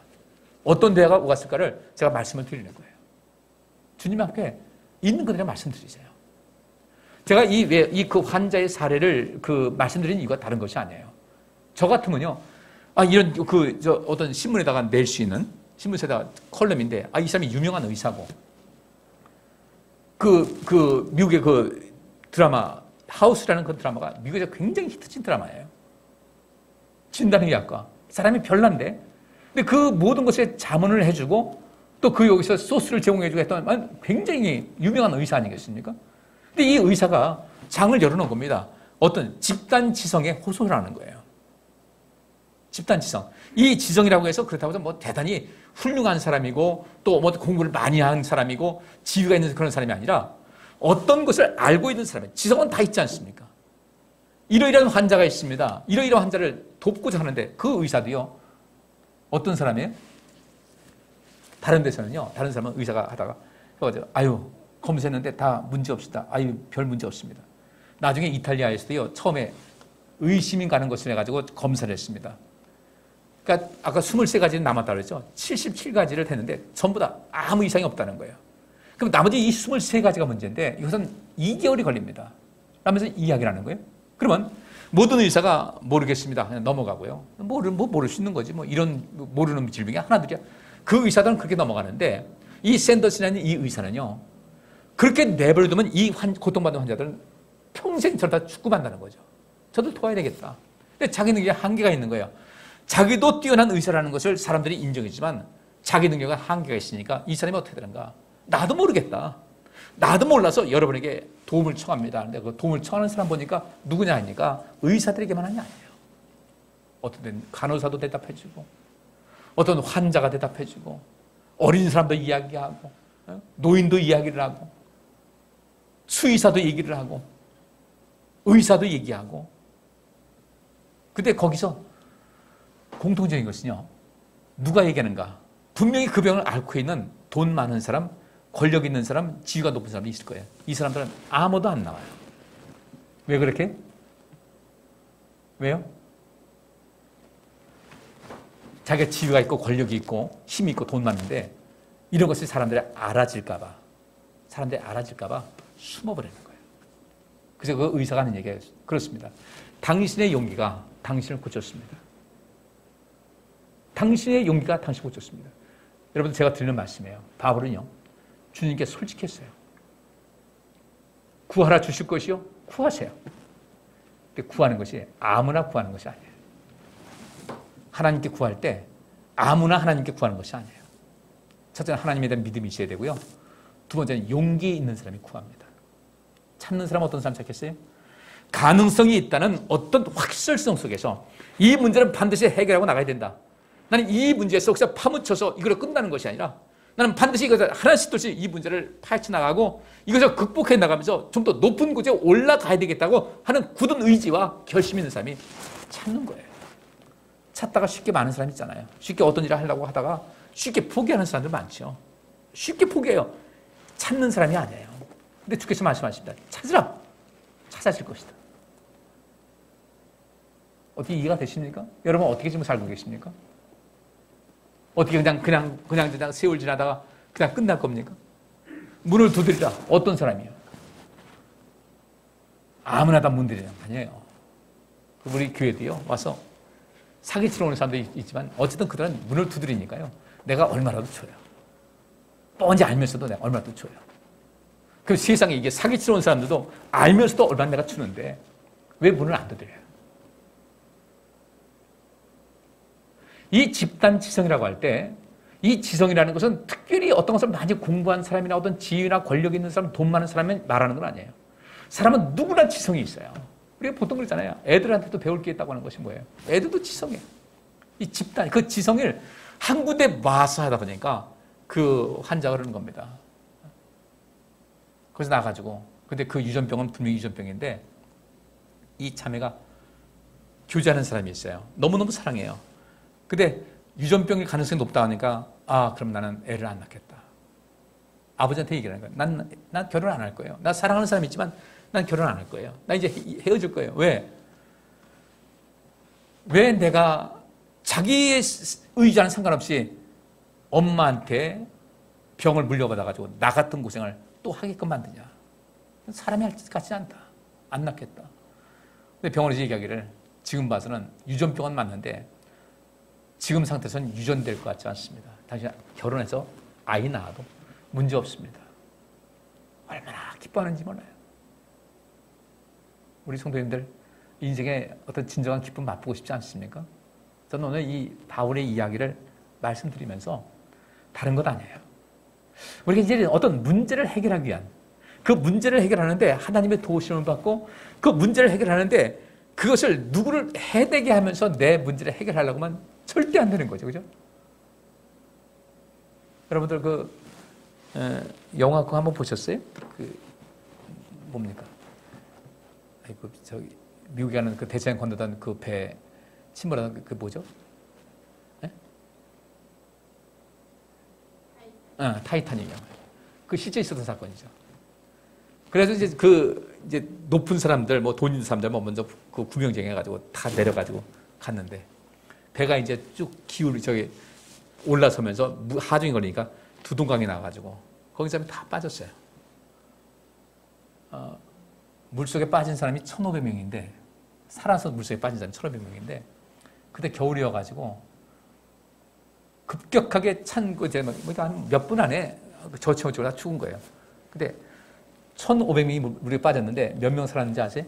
Speaker 1: 어떤 대화가 오갔을까를 제가 말씀을 드리는 거예요. 주님 앞에 있는 그대로 말씀드리세요. 제가 그 환자의 사례를 말씀드리는 이유가 다른 것이 아니에요. 저 같으면요, 이런 어떤 신문에다가 낼 수 있는 신문에다가 컬럼인데, 이 사람이 유명한 의사고, 미국의 드라마 하우스라는 그 드라마가 미국에서 굉장히 히트친 드라마예요. 진단의학과 사람이 별난데, 근데 그 모든 것에 자문을 해주고 또 여기서 소스를 제공해주고 했던 굉장히 유명한 의사 아니겠습니까? 근데 이 의사가 장을 열어놓은 겁니다. 어떤 집단지성에 호소를 하는 거예요. 집단지성. 이 지성이라고 해서 그렇다고 해서 대단히 훌륭한 사람이고 또 공부를 많이 한 사람이고 지위가 있는 그런 사람이 아니라 어떤 것을 알고 있는 사람이에요. 지성은 다 있지 않습니까? 이러이러한 환자가 있습니다. 이러이러한 환자를 돕고자 하는데 그 의사도요, 어떤 사람이에요? 다른 데서는요, 다른 사람은 의사가 하다가 검사했는데 다 문제 없습니다. 별 문제 없습니다. 나중에 이탈리아에서도요, 처음에 의심이 가는 것을 해가지고 검사를 했습니다. 그러니까 아까 23가지는 남았다고 그랬죠. 77가지를 했는데 전부 다 아무 이상이 없다는 거예요. 그럼 나머지 이 23가지가 문제인데 이것은 2개월이 걸립니다. 라면서 이야기를 하는 거예요. 그러면 모든 의사가 모르겠습니다. 그냥 넘어가고요. 모를 수 있는 거지. 이런 모르는 질병이 하나둘이야. 그 의사들은 그렇게 넘어가는데 이 샌더슨이라는 이 의사는요, 그렇게 내버려두면 이 고통받는 환자들은 평생 저러다 죽고 만다는 거죠. 저도 도와야 되겠다. 근데 자기는 이제 한계가 있는 거예요. 자기도 뛰어난 의사라는 것을 사람들이 인정했지만 자기 능력은 한계가 있으니까 이 사람이 어떻게 되는가? 나도 모르겠다. 나도 몰라서 여러분에게 도움을 청합니다. 근데 그 도움을 청하는 사람 보니까 누구냐 하니까 의사들에게만 하는 게 아니에요. 어떤 데는 간호사도 대답해주고, 어떤 환자가 대답해주고, 어린 사람도 이야기하고, 노인도 이야기를 하고, 수의사도 얘기를 하고, 의사도 얘기하고. 근데 거기서 공통적인 것은요, 누가 얘기하는가? 분명히 그 병을 앓고 있는 돈 많은 사람, 권력 있는 사람, 지위가 높은 사람이 있을 거예요. 이 사람들은 아무도 안 나와요. 왜 그렇게? 왜요? 자기가 지위가 있고 권력이 있고 힘이 있고 돈 많은데 이런 것이 사람들이 알아질까 봐 숨어버리는 거예요. 그래서 그 의사가 하는 얘기가 그렇습니다. 당신의 용기가 당신을 고쳤습니다. 당신의 용기가 당신을 고쳤습니다. 여러분, 제가 드리는 말씀이에요. 바울은요, 주님께 솔직했어요. 구하라 주실 것이요? 구하세요. 근데 구하는 것이 아무나 구하는 것이 아니에요. 하나님께 구할 때 아무나 하나님께 구하는 것이 아니에요. 첫째는 하나님에 대한 믿음이 있어야 되고요. 두 번째는 용기 있는 사람이 구합니다. 찾는 사람은 어떤 사람 찾겠어요? 가능성이 있다는 어떤 확실성 속에서 이 문제는 반드시 해결하고 나가야 된다. 나는 이 문제 속에서 파묻혀서 이걸로 끝나는 것이 아니라 나는 반드시 이것을 하나씩 둘씩 이 문제를 파헤쳐 나가고 이것을 극복해 나가면서 좀 더 높은 곳에 올라가야 되겠다고 하는 굳은 의지와 결심 있는 사람이 찾는 거예요. 찾다가 쉽게 많은 사람 있잖아요. 쉽게 어떤 일을 하려고 하다가 쉽게 포기하는 사람들 많죠. 쉽게 포기해요. 찾는 사람이 아니에요. 근데 주께서 말씀하십니다. 찾으라. 찾아질 것이다. 어떻게 이해가 되십니까? 여러분 어떻게 지금 살고 계십니까? 어떻게 그냥 세월 지나다가 그냥 끝날 겁니까? 문을 두드리라. 어떤 사람이에요? 아무나 다 문 두드리는 거 아니에요. 우리 교회도요. 와서 사기치러 오는 사람도 있지만 어쨌든 그들은 문을 두드리니까요. 내가 얼마라도 줘요. 뻔히 알면서도 내가 얼마라도 줘요. 그럼 세상에 이게 사기치러 온 사람들도 알면서도 얼마나 내가 주는데 왜 문을 안 두드려요? 이 집단 지성이라고 할 때 이 지성이라는 것은 특별히 어떤 것을 많이 공부한 사람이나 어떤 지위나 권력 있는 사람, 돈 많은 사람이 말하는 건 아니에요. 사람은 누구나 지성이 있어요. 우리가 보통 그러잖아요. 애들한테도 배울 게 있다고 하는 것이 뭐예요? 애들도 지성이에요. 이 집단, 그 지성을 한 군데 모아서 하다 보니까 그 환자가 그러는 겁니다. 그래서 나가지고 근데 그 유전병은 분명히 유전병인데 이 자매가 교제하는 사람이 있어요. 너무너무 사랑해요. 근데 유전병일 가능성이 높다 하니까 그럼 나는 애를 안 낳겠다. 아버지한테 얘기를 하는 거예요. 난 결혼 안 할 거예요. 나 사랑하는 사람이 있지만 난 결혼 안 할 거예요. 나 이제 헤어질 거예요. 왜 내가 자기의 의지와는 상관없이 엄마한테 병을 물려받아가지고 나 같은 고생을 또 하게끔 만드냐. 사람이 할 것 같지 않다. 안 낳겠다. 근데 병원에서 얘기하기를 지금 봐서는 유전병은 맞는데 지금 상태에서는 유전될 것 같지 않습니다. 당신 결혼해서 아이 낳아도 문제 없습니다. 얼마나 기뻐하는지 몰라요. 우리 성도님들 인생의 어떤 진정한 기쁨 맛보고 싶지 않습니까? 저는 오늘 이 바울의 이야기를 말씀드리면서 다른 것 아니에요. 우리가 이제 어떤 문제를 해결하기 위한 그 문제를 해결하는데 하나님의 도우심을 받고 그 문제를 해결하는데 그것을 누구를 해내게 하면서 내 문제를 해결하려고 하면 절대 안 되는 거죠. 그죠? 여러분들 영화 그거 한번 보셨어요? 뭡니까? 미국에 가는 그 대서양 건너던 그 배 침몰하는 그 뭐죠? 네? 타이타닉이요. 그 실제 있었던 사건이죠. 그래서 이제 높은 사람들, 뭐 돈 있는 사람들, 뭐 먼저 그 구명쟁해가지고 다 내려가지고 갔는데 배가 이제 쭉 올라서면서 하중이 걸리니까 두동강이 나와가지고 거기 사람이 다 빠졌어요. 물속에 빠진 사람이 1,500명인데 살아서 물속에 빠진 사람이 1,500명인데 그때 겨울이어가지고 급격하게 한 몇 분 안에 저체온증으로 다 죽은 거예요. 근데 1,500명이 물에 빠졌는데 몇 명 살았는지 아세요?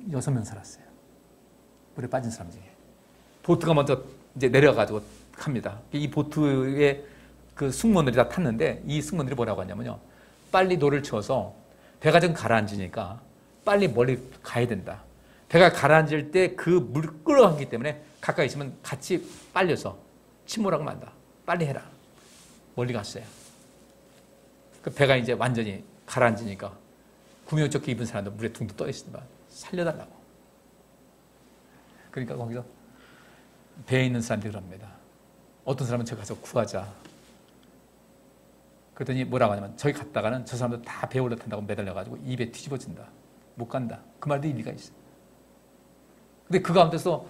Speaker 1: 6명 살았어요. 물에 빠진 사람 중에. 보트가 먼저 이제 내려가지고 갑니다. 이 보트에 그 승무원들이 다 탔는데 이 승무원들이 뭐라고 하냐면요. 빨리 노를 쳐서 배가 좀 가라앉으니까 빨리 멀리 가야 된다. 배가 가라앉을 때 그 물 끌어가기 때문에 가까이 있으면 같이 빨려서 침몰하고 만다. 빨리 해라. 멀리 갔어요. 그 배가 이제 완전히 가라앉으니까 구명조끼 입은 사람도 물에 둥둥 떠 있으니까 살려달라고. 그러니까 거기서 배에 있는 사람들이 그럽니다. 어떤 사람은 저기 가서 구하자. 그랬더니 뭐라고 하냐면 저기 갔다가는 저 사람들 다 배에 올라탄다고 매달려가지고 입에 뒤집어진다. 못 간다. 그 말도 일리가 있어. 근데 그 가운데서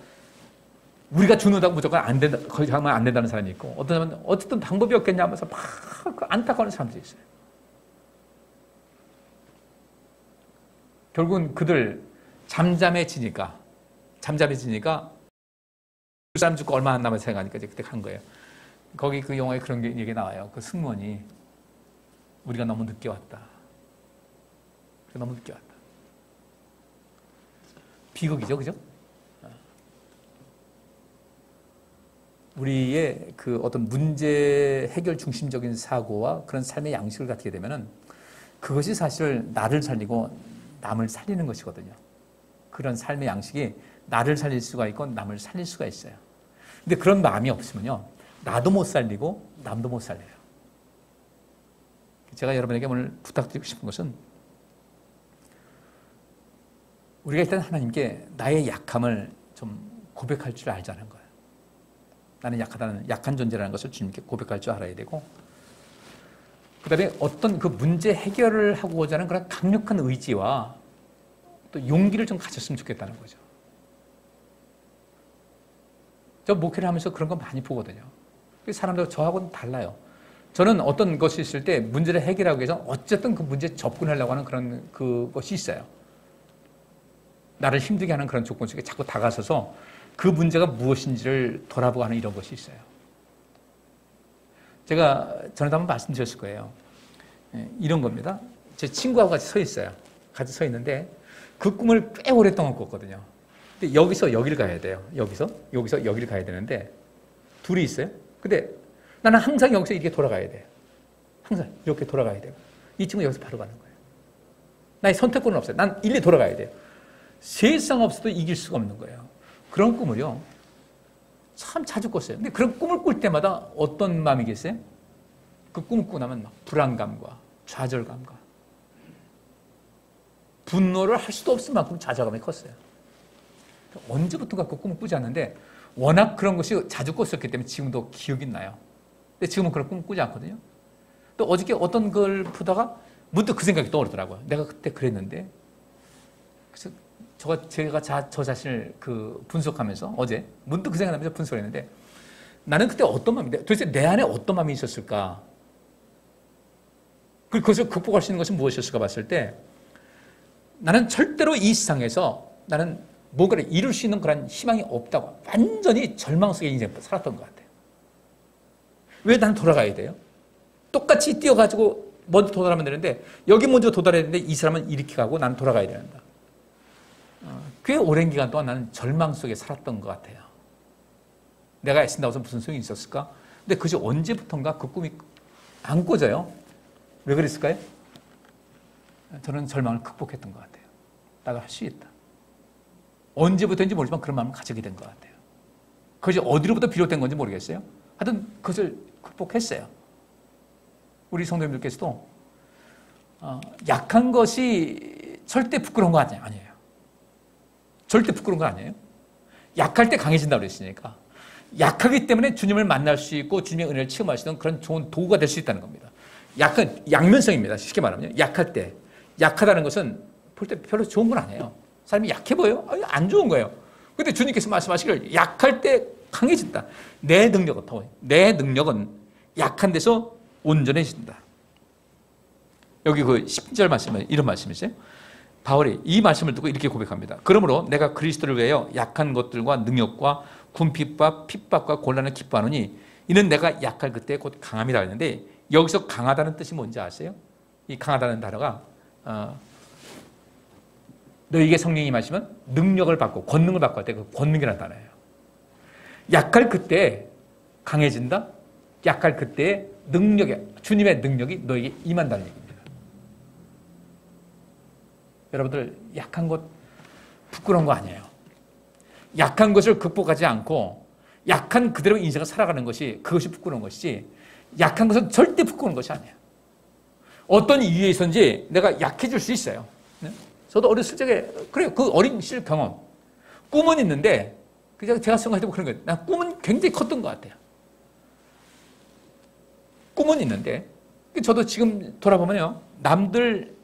Speaker 1: 우리가 죽는다고 무조건 안 된다, 거기 가면 안 된다는 사람이 있고 어떤 사람은 어쨌든 방법이 없겠냐 하면서 막 안타까워하는 사람들이 있어요. 결국은 그들 잠잠해지니까 그 사람 죽고 얼마 안 남아서 생각하니까 이제 그때 간 거예요. 거기 그 영화에 그런 얘기 나와요. 그 승무원이 우리가 너무 늦게 왔다. 너무 늦게 왔다. 비극이죠, 그죠? 우리의 그 어떤 문제 해결 중심적인 사고와 그런 삶의 양식을 갖게 되면은 그것이 사실 나를 살리고 남을 살리는 것이거든요. 그런 삶의 양식이 나를 살릴 수가 있고 남을 살릴 수가 있어요. 근데 그런 마음이 없으면요, 나도 못 살리고 남도 못 살려요. 제가 여러분에게 오늘 부탁드리고 싶은 것은 우리가 일단 하나님께 나의 약함을 좀 고백할 줄 알자는 거예요. 나는 약하다는, 약한 존재라는 것을 주님께 고백할 줄 알아야 되고, 그 다음에 어떤 그 문제 해결을 하고자 하는 그런 강력한 의지와 또 용기를 좀 가졌으면 좋겠다는 거죠. 저 목회를 하면서 그런 거 많이 보거든요. 사람들 저하고는 달라요. 저는 어떤 것이 있을 때 문제를 해결하기 위해서 어쨌든 그 문제에 접근하려고 하는 그런 그것이 있어요. 나를 힘들게 하는 그런 조건 속에 자꾸 다가서서 그 문제가 무엇인지를 돌아보고 하는 이런 것이 있어요. 제가 전에도 한번 말씀드렸을 거예요. 이런 겁니다. 제 친구하고 같이 서 있어요. 같이 서 있는데 그 꿈을 꽤 오랫동안 꿨거든요. 근데 여기서 여기를 가야 돼요. 여기서 여기를 가야 되는데 둘이 있어요. 근데 나는 항상 여기서 이렇게 돌아가야 돼요. 항상 이렇게 돌아가야 돼요. 이 친구 여기서 바로 가는 거예요. 나의 선택권은 없어요. 난 일리 돌아가야 돼요. 세상 없어도 이길 수가 없는 거예요. 그런 꿈을요, 참 자주 꿨어요. 근데 그런 꿈을 꿀 때마다 어떤 마음이겠어요? 그 꿈을 꾸고 나면 막 불안감과 좌절감과 분노를 할 수도 없을 만큼 좌절감이 컸어요. 언제부턴가 그 꿈을 꾸지 않는데 워낙 그런 것이 자주 꿨었기 때문에 지금도 기억이 나요. 근데 지금은 그런 꿈을 꾸지 않거든요. 또 어저께 어떤 걸 보다가 문득 그 생각이 떠오르더라고요. 내가 그때 그랬는데. 그래서 제가 저 자신을 분석하면서 어제 문득 그 생각나면서 분석을 했는데, 나는 그때 어떤 마음인데, 도대체 내 안에 어떤 마음이 있었을까? 그것을 극복할 수 있는 것은 무엇이었을까 봤을 때, 나는 절대로 이 세상에서 나는 뭔가를 이룰 수 있는 그런 희망이 없다고 완전히 절망 속에 인생을 살았던 것 같아요. 왜 나는 돌아가야 돼요? 똑같이 뛰어가지고 먼저 도달하면 되는데, 여기 먼저 도달해야 되는데 이 사람은 이렇게 가고 나는 돌아가야 된다. 꽤 오랜 기간 동안 나는 절망 속에 살았던 것 같아요. 내가 애쓴다고 해서 무슨 소용이 있었을까? 근데 그것이 언제부턴가 그 꿈이 안 꿔져요. 왜 그랬을까요? 저는 절망을 극복했던 것 같아요. 나가 할 수 있다. 언제부터인지 모르지만 그런 마음을 가지게 된 것 같아요. 그것이 어디로부터 비롯된 건지 모르겠어요. 하여튼 그것을 극복했어요. 우리 성도님들께서도 약한 것이 절대 부끄러운 거 아니에요. 절대 부끄러운 거 아니에요. 약할 때 강해진다고 그랬으니까. 약하기 때문에 주님을 만날 수 있고 주님의 은혜를 체험할 수 있는 그런 좋은 도구가 될 수 있다는 겁니다. 약한 양면성입니다. 쉽게 말하면 약할 때. 약하다는 것은 볼 때 별로 좋은 건 아니에요. 사람이 약해 보여요? 안 좋은 거예요. 근데 주님께서 말씀하시기를 약할 때 강해진다. 내 능력은 약한 데서 온전해진다. 여기 그 10절 말씀은 이런 말씀이세요. 바울이 이 말씀을 듣고 이렇게 고백합니다. 그러므로 내가 그리스도를 위하여 약한 것들과 능력과 궁핍과 핍박과 곤란을 기뻐하노니 이는 내가 약할 그때 곧 강함이라 했는데, 여기서 강하다는 뜻이 뭔지 아세요? 이 강하다는 단어가 너에게 성령이 임하시면 능력을 받고 권능을 받고 할 때 그 권능이라는 단어예요. 약할 그때 강해진다. 약할 그때 주님의 능력이 너에게 임한다는 얘기입니다. 여러분들 약한 것 부끄러운 거 아니에요. 약한 것을 극복하지 않고 약한 그대로 인생을 살아가는 것이, 그것이 부끄러운 것이지, 약한 것은 절대 부끄러운 것이 아니에요. 어떤 이유에 있었는지 내가 약해질 수 있어요. 저도 어렸을 적에 그래요. 그 어린 시절 경험. 꿈은 있는데 제가 생각해도 그런 거예요. 난 꿈은 굉장히 컸던 것 같아요. 꿈은 있는데 저도 지금 돌아보면요, 남들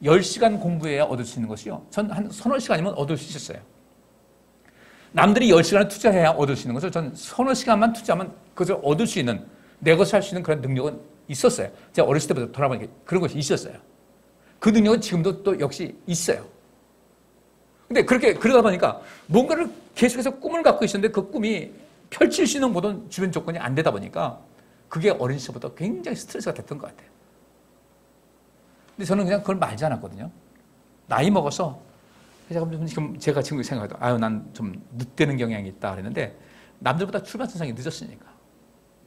Speaker 1: 10시간 공부해야 얻을 수 있는 것이요, 전 한 서너 시간이면 얻을 수 있었어요. 남들이 10시간을 투자해야 얻을 수 있는 것을 전 서너 시간만 투자하면 그것을 얻을 수 있는, 내 것을 할 수 있는 그런 능력은 있었어요. 제가 어렸을 때부터 돌아보니까 그런 것이 있었어요. 그 능력은 지금도 또 역시 있어요. 근데 그러다 보니까 뭔가를 계속해서 꿈을 갖고 있었는데 그 꿈이 펼칠 수 있는 모든 주변 조건이 안 되다 보니까 그게 어린 시절부터 굉장히 스트레스가 됐던 것 같아요. 근데 저는 그냥 그걸 말지 않았거든요. 나이 먹어서 제가 지금 생각해도 난 좀 늦되는 경향이 있다 그랬는데, 남들보다 출발 선상이 늦었으니까.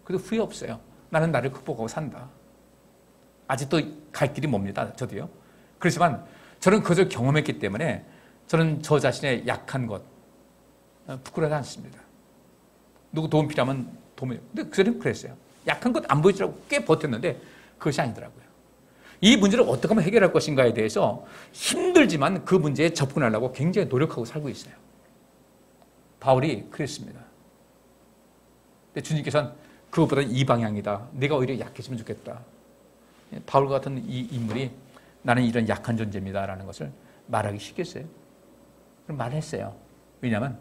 Speaker 1: 그래도 후회 없어요. 나는 나를 극복하고 산다. 아직도 갈 길이 멉니다. 저도요. 그렇지만 저는 그것을 경험했기 때문에 저는 저 자신의 약한 것 부끄러워하지 않습니다. 누구 도움 필요하면 도움을. 근데 그전에는 그랬어요. 약한 것 안 보이더라고 꽤 버텼는데 그것이 아니더라고요. 이 문제를 어떻게 하면 해결할 것인가에 대해서 힘들지만 그 문제에 접근하려고 굉장히 노력하고 살고 있어요. 바울이 그랬습니다. 근데 주님께서는 그것보다 이 방향이다. 내가 오히려 약해지면 좋겠다. 바울 같은 이 인물이 나는 이런 약한 존재입니다라는 것을 말하기 쉽겠어요. 그럼 말했어요. 왜냐하면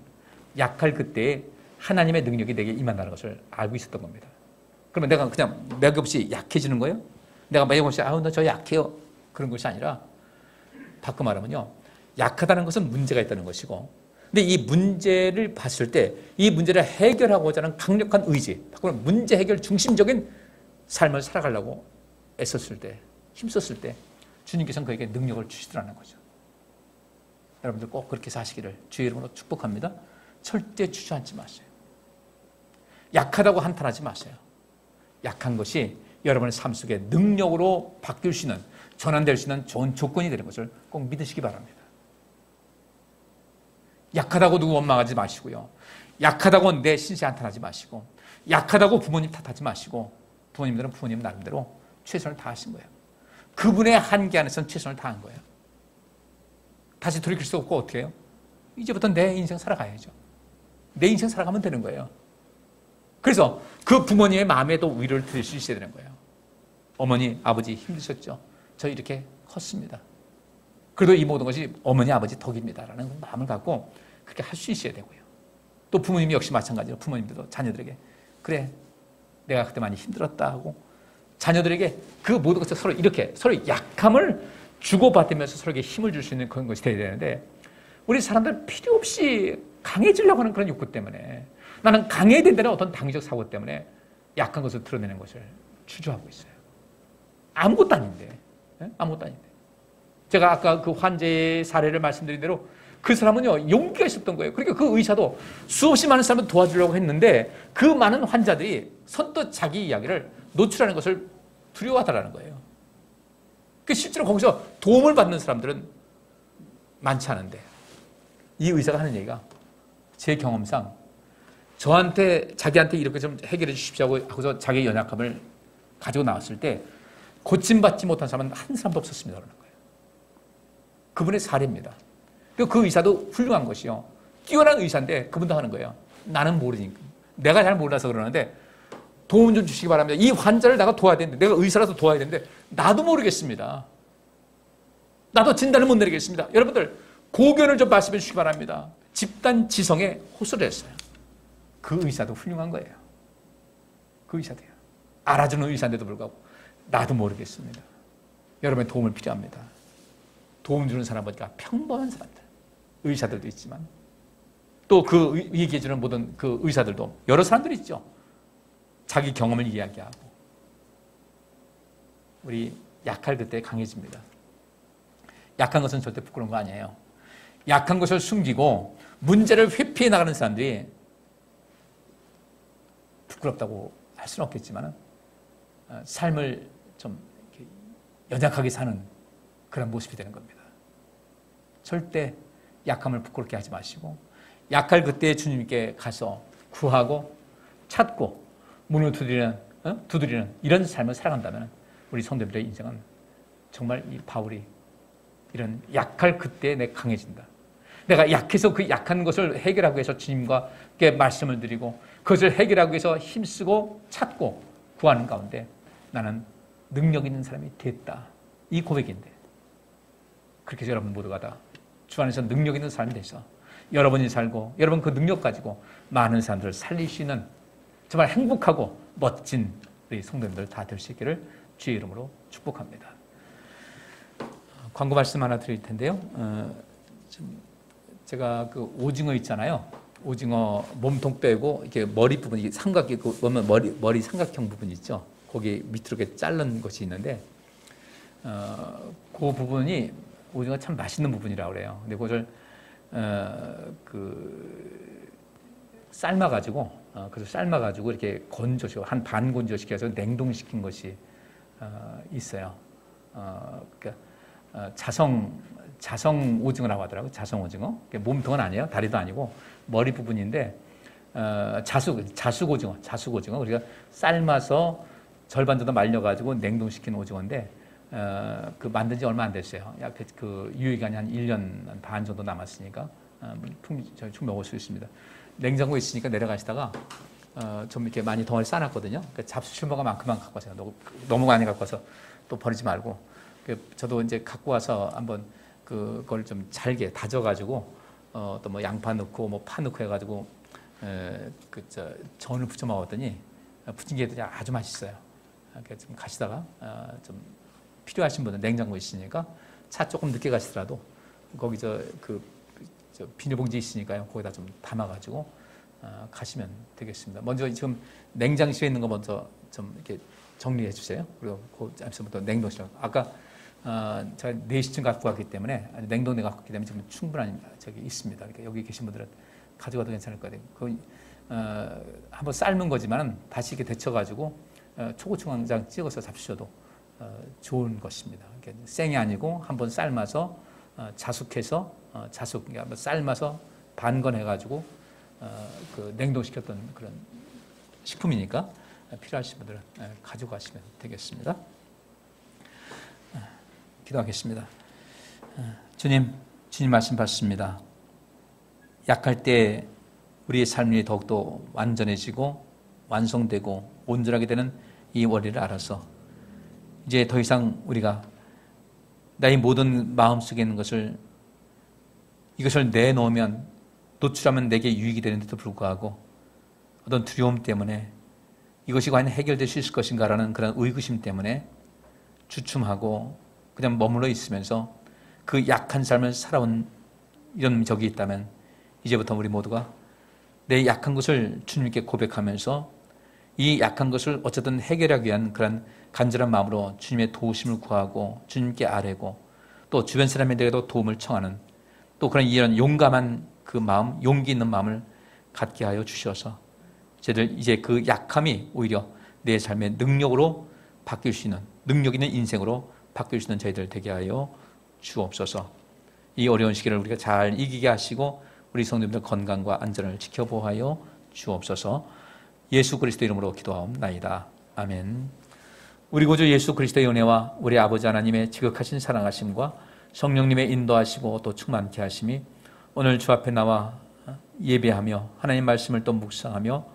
Speaker 1: 약할 그때에 하나님의 능력이 내게 임한다는 것을 알고 있었던 겁니다. 그러면 내가 그냥 맥 없이 약해지는 거예요? 내가 맥 없이 나 저 약해요. 그런 것이 아니라 바꿔 말하면요. 약하다는 것은 문제가 있다는 것이고 근데 이 문제를 봤을 때 이 문제를 해결하고자 하는 강력한 의지, 바꾸면 문제 해결 중심적인 삶을 살아가려고 애썼을 때, 힘썼을 때 주님께서는 그에게 능력을 주시더라는 거죠. 여러분들 꼭 그렇게 사시기를 주의 이름으로 축복합니다. 절대 주저앉지 마세요. 약하다고 한탄하지 마세요. 약한 것이 여러분의 삶 속에 능력으로 바뀔 수 있는, 전환될 수 있는 좋은 조건이 되는 것을 꼭 믿으시기 바랍니다. 약하다고 누구 원망하지 마시고요. 약하다고 내 신세 한탄하지 마시고 약하다고 부모님 탓하지 마시고 부모님들은 부모님 나름대로 최선을 다하신 거예요. 그분의 한계 안에서는 최선을 다한 거예요. 다시 돌이킬 수 없고 어떻게 해요? 이제부터 내 인생 살아가야죠. 내 인생 살아가면 되는 거예요. 그래서 그 부모님의 마음에도 위로를 드릴 수 있어야 되는 거예요. 어머니, 아버지 힘드셨죠? 저 이렇게 컸습니다. 그래도 이 모든 것이 어머니, 아버지 덕입니다라는 마음을 갖고 그렇게 할 수 있어야 되고요. 또 부모님 역시 마찬가지로 부모님들도 자녀들에게 그래, 내가 그때 많이 힘들었다 하고 자녀들에게 그 모든 것을 서로 이렇게 서로 약함을 주고받으면서 서로에게 힘을 줄 수 있는 그런 것이 되어야 되는데 우리 사람들은 필요 없이 강해지려고 하는 그런 욕구 때문에 나는 강해야 된다는 어떤 당위적 사고 때문에 약한 것을 드러내는 것을 추조하고 있어요. 아무것도 아닌데. 아무것도 아닌데. 제가 아까 그 환자의 사례를 말씀드린 대로 그 사람은요, 용기가 있었던 거예요. 그러니까 그 의사도 수없이 많은 사람을 도와주려고 했는데 그 많은 환자들이 선뜻 자기 이야기를 노출하는 것을 두려워하더라는 거예요. 실제로 거기서 도움을 받는 사람들은 많지 않은데 이 의사가 하는 얘기가 제 경험상 자기한테 이렇게 좀 해결해 주십시오 하고서 자기의 연약함을 가지고 나왔을 때 고침받지 못한 사람은 한 사람도 없었습니다. 그러는 거예요. 그분의 사례입니다. 그 의사도 훌륭한 것이요. 뛰어난 의사인데 그분도 하는 거예요. 나는 모르니까. 내가 잘 몰라서 그러는데 도움 좀 주시기 바랍니다. 이 환자를 내가 도와야 되는데 내가 의사라서 도와야 되는데 나도 모르겠습니다. 나도 진단을 못 내리겠습니다. 여러분들 고견을 좀 말씀해 주시기 바랍니다. 집단 지성에 호소를 했어요. 그 의사도 훌륭한 거예요. 그 의사도요. 알아주는 의사인데도 불구하고 나도 모르겠습니다. 여러분의 도움을 필요합니다. 도움 주는 사람 보니까 평범한 사람들, 의사들도 있지만 또 그 얘기해 주는 모든 그 의사들도 여러 사람들이 있죠. 자기 경험을 이야기하고 우리 약할 그때 강해집니다. 약한 것은 절대 부끄러운 거 아니에요. 약한 것을 숨기고 문제를 회피해 나가는 사람들이 부끄럽다고 할 수는 없겠지만 삶을 좀 연약하게 사는 그런 모습이 되는 겁니다. 절대 약함을 부끄럽게 하지 마시고 약할 그때 주님께 가서 구하고 찾고 문을 두드리는 이런 삶을 살아간다면 우리 성도들의 인생은 정말 이 바울이 이런 약할 그때 내가 강해진다. 내가 약해서 그 약한 것을 해결하기 위해서 주님과 말씀을 드리고 그것을 해결하기 위해서 힘쓰고 찾고 구하는 가운데 나는 능력 있는 사람이 됐다. 이 고백인데 그렇게 해서 여러분 모두가 다 주 안에서 능력 있는 삶이 돼서 여러분이 살고 여러분 그 능력 가지고 많은 사람들을 살릴 수 있는 정말 행복하고 멋진 우리 성도님들 다 될 수 있기를 주의 이름으로 축복합니다. 광고 말씀 하나 드릴 텐데요. 제가 그 오징어 있잖아요. 오징어 몸통 빼고 이렇게 머리 부분, 삼각기 보면 머리 삼각형 부분 있죠. 거기 밑으로 이렇게 자른 것이 있는데, 그 부분이 오징어 참 맛있는 부분이라고 그래요. 근데 그것을 삶아가지고 그래서 삶아가지고 이렇게 건조시켜 한 반 건조시켜서 냉동시킨 것이 있어요. 그러니까 자성 오징어라고 하더라고요. 자성 오징어. 몸통은 아니에요. 다리도 아니고 머리 부분인데 자숙 오징어. 우리가 삶아서 절반 정도 말려가지고 냉동시킨 오징어인데 그 만든 지 얼마 안 됐어요. 약 그 유효기간이 한 1년 반 정도 남았으니까 충분히 먹을 수 있습니다. 냉장고에 있으니까 내려가시다가 좀 이렇게 많이 덩어리 싸놨거든요. 그러니까 잡수실먹어만큼만 갖고 와서 너무 많이 갖고 와서 또 버리지 말고 저도 이제 갖고 와서 한번 그걸 좀 잘게 다져가지고 또 뭐 양파 넣고 뭐 파 넣고 해가지고 전을 부쳐 먹었더니 부침개도 아주 맛있어요. 그러니까 좀 가시다가 좀 필요하신 분은 냉장고에 있으니까 차 조금 늦게 가시더라도 거기 저 비닐봉지 있으니까요. 거기다 좀 담아가지고 가시면 되겠습니다. 먼저 지금 냉장실에 있는 거 먼저 좀 이렇게 정리해 주세요. 그리고 그 잠시부터 냉동실. 아까 제가 4시쯤 갖고 왔기 때문에 냉동에 갖고 왔기 때문에 지금 충분한 저기 있습니다. 그러니까 여기 계신 분들은 가져가도 괜찮을 것 같아요. 한번 삶은 거지만 다시 이렇게 데쳐가지고 초고추장장 찍어서 잡수셔도 좋은 것입니다. 그러니까 생이 아니고 한번 삶아서 자숙해서 그러니까 삶아서 반건해가지고 그 냉동시켰던 그런 식품이니까 필요하신 분들은 가져가시면 되겠습니다. 기도하겠습니다. 주님 말씀 받습니다. 약할 때 우리의 삶이 더욱더 완전해지고 완성되고 온전하게 되는 이 원리를 알아서 이제 더 이상 우리가 나의 모든 마음속에 있는 이것을 내놓으면 노출하면 내게 유익이 되는데도 불구하고 어떤 두려움 때문에 이것이 과연 해결될 수 있을 것인가라는 그런 의구심 때문에 주춤하고 그냥 머물러 있으면서 그 약한 삶을 살아온 이런 적이 있다면 이제부터 우리 모두가 내 약한 것을 주님께 고백하면서 이 약한 것을 어쨌든 해결하기 위한 그런 간절한 마음으로 주님의 도우심을 구하고 주님께 아뢰고 또 주변 사람들에게도 도움을 청하는 또 그런 이런 용감한 그 마음, 용기 있는 마음을 갖게 하여 주셔서 저희들 이제 그 약함이 오히려 내 삶의 능력으로 바뀔 수 있는 능력 있는 인생으로 바뀔 수 있는 저희들 되게 하여 주옵소서. 이 어려운 시기를 우리가 잘 이기게 하시고 우리 성도님들 건강과 안전을 지켜보하여 주옵소서. 예수 그리스도 이름으로 기도하옵나이다. 아멘. 우리 구주 예수 그리스도의 은혜와 우리 아버지 하나님의 지극하신 사랑하심과 성령님의 인도하시고 또 충만케 하심이 오늘 주 앞에 나와 예배하며 하나님 말씀을 또 묵상하며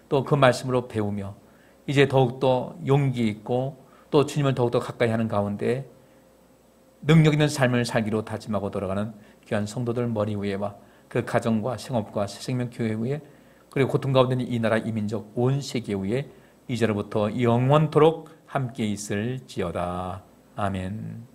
Speaker 1: 또 그 말씀으로 배우며 이제 더욱더 용기 있고 또 주님을 더욱더 가까이 하는 가운데 능력 있는 삶을 살기로 다짐하고 돌아가는 귀한 성도들 머리 위에와 그 가정과 생업과 새생명교회 위에 그리고 고통 가운데 있는 이 나라 이민족 온 세계 위에 이제로부터 영원토록 함께 있을지어다. 아멘.